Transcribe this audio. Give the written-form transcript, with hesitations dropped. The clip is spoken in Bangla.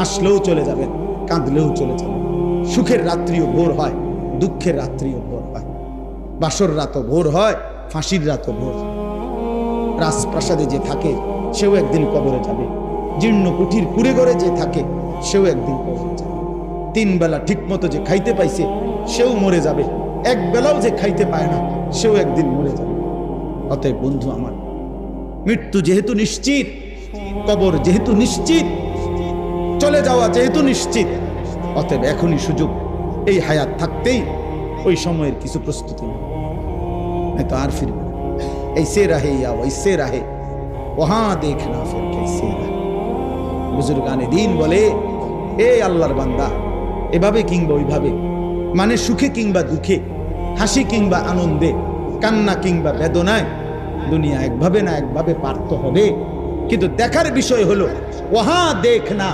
হাসলেও চলে যাবেন, কাঁদলেও চলে যাবেন। সুখের রাত্রিও ভোর হয়, দুঃখের রাত্রিও ভোর হয়। বাসর রাতও ভোর হয়, ফাঁসির রাতও ভোর হয়। রাজপ্রাসাদে যে থাকে সেও একদিন কবরে যাবে। জীর্ণ কুঠির কুড়ে ঘরে যে থাকে সেও একদিন কবরে যাবে। তিন বেলা ঠিক মতো যে খাইতে পাইছে সেও মরে যাবে। এক বেলাও যে খাইতে পায় না সেও একদিন মরে যাবে। অতএব বন্ধু আমার, মৃত্যু যেহেতু নিশ্চিত, কবর যেহেতু নিশ্চিত, চলে যাওয়া যেহেতু নিশ্চিত, অতএব এখনই সুযোগ। এই হায়াত থাকতেই ওই সময়ের কিছু প্রস্তুতি নেই, তো আর ফিরবে না। ऐसे रहे या वैसे रहे वहां देखना फिर कैसे रहे। বুজুর্গানে দিন বলে, এ আল্লাহর বান্দা, এভাবে কিংবা ওইভাবে, মানে সুখে কিংবা দুঃখে, হাসি কিংবা আনন্দে, কান্না কিংবা বেদনায়, দুনিয়া একভাবে না একভাবে পার তো হবে। কিন্তু দেখার বিষয় হলো ওহা দেখনা